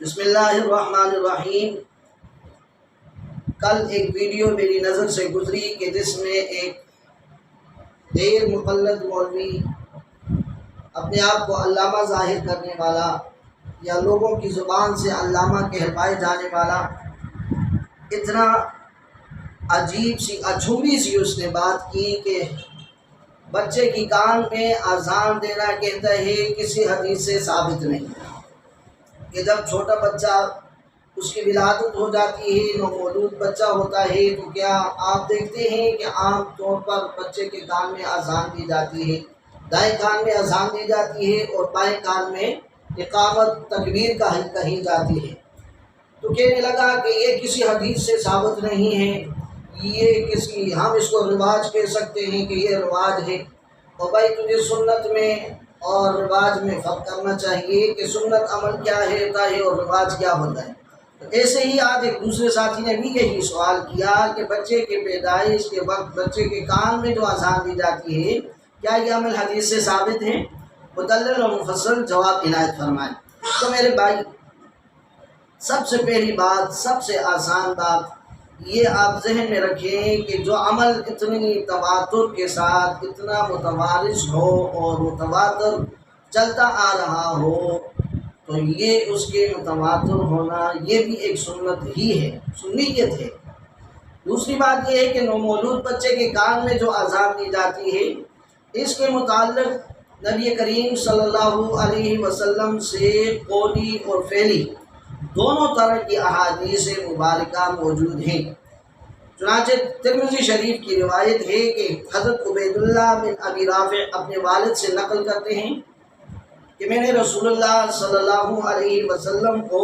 بسم اللہ الرحمن الرحیم۔ کل ایک ویڈیو میری نظر سے گزری کہ جس میں ایک غیر مقلد مولوی اپنے آپ کو علامہ ظاہر کرنے والا یا لوگوں کی زبان سے علامہ کہلوائے جانے والا اتنا عجیب سی اچھوبی سی اس نے بات کی کہ بچے کی کان میں اذان دینا کہتا ہے کسی حدیث سے ثابت نہیں کہ جب چھوٹا بچہ اس کی ولادت ہو جاتی ہے، نومولود بچہ ہوتا ہے، تو کیا آپ دیکھتے ہیں کہ عام طور پر بچے کے کان میں اذان دی جاتی ہے، دائیں کان میں اذان دی جاتی ہے اور بائیں کان میں اقامت تکبیر کہی جاتی ہے۔ تو کہنے لگا کہ یہ کسی حدیث سے ثابت نہیں ہے، یہ ہم اس کو رواج کہہ سکتے ہیں کہ یہ رواج ہے۔ اور بھائی تجھے سنت میں اور رواج میں فرق کرنا چاہیے کہ سنت عمل کیا ہوتا ہے اور رواج کیا ہوتا ہے۔ تو ایسے ہی آج ایک دوسرے ساتھی نے بھی یہی سوال کیا کہ بچے کے پیدائش کے وقت بچے کے کان میں جو اذان دی جاتی ہے کیا یہ عمل حدیث سے ثابت ہے؟ مدلل اور مفصل جواب عنایت فرمائیں۔ تو میرے بھائی، سب سے پہلی بات، سب سے آسان بات یہ آپ ذہن میں رکھیں کہ جو عمل اتنی تواتر کے ساتھ اتنا متوارث ہو اور متواتر چلتا آ رہا ہو تو یہ اس کے متواتر ہونا یہ بھی ایک سنت ہی ہے، سنیت ہے۔ دوسری بات یہ ہے کہ نومولود بچے کے کان میں جو اذان دی جاتی ہے اس کے متعلق نبی کریم صلی اللہ علیہ وسلم سے قولی اور فعلی دونوں طرح کی احادیث مبارکہ موجود ہیں۔ چنانچہ ترمذی شریف کی روایت ہے کہ حضرت عبید اللہ بن ابی رافع اپنے والد سے نقل کرتے ہیں کہ میں نے رسول اللہ صلی اللہ علیہ وسلم کو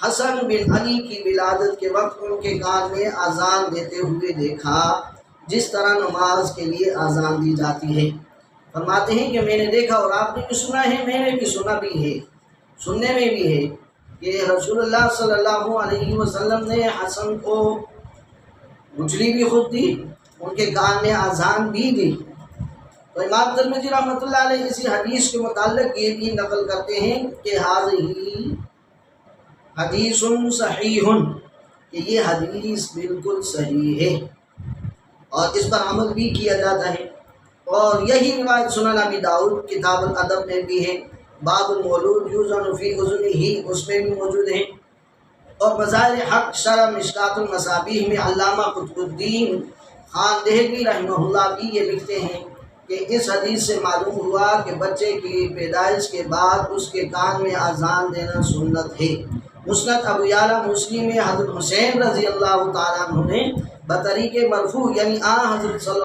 حسن بن علی کی ولادت کے وقت ان کے کان میں اذان دیتے ہوئے دیکھا جس طرح نماز کے لیے اذان دی جاتی ہے۔ فرماتے ہیں کہ میں نے دیکھا اور آپ نے بھی سنا ہے، میں نے بھی سنا بھی ہے، سننے میں بھی ہے کہ رسول اللہ صلی اللہ علیہ وسلم نے حسن کو گٹھلی بھی خود دی، ان کے کان میں اذان بھی دی۔ تو امام ترمذی رحمۃ اللہ علیہ اسی حدیث کے متعلق یہ بھی نقل کرتے ہیں کہ حاذہ حدیث صحیح، کہ یہ حدیث بالکل صحیح ہے اور اس پر عمل بھی کیا جاتا ہے۔ اور یہی روایت سنن ابی داؤد کتاب الادب میں بھی ہے، باب المولود یوزن فی اذنہ، اس میں بھی موجود ہے۔ اور بظاہر حق شرح مشکات المصابیح میں علامہ قطب الدین خان دہلوی رحمہ اللہ بھی یہ لکھتے ہیں کہ اس حدیث سے معلوم ہوا کہ بچے کی پیدائش کے بعد اس کے کان میں اذان دینا سنت ہے۔ مسند ابو یعلا مسلم میں حضرت حسین رضی اللہ تعالیٰ عنہ نے بطریق مرفوع یعنی حضرت صلی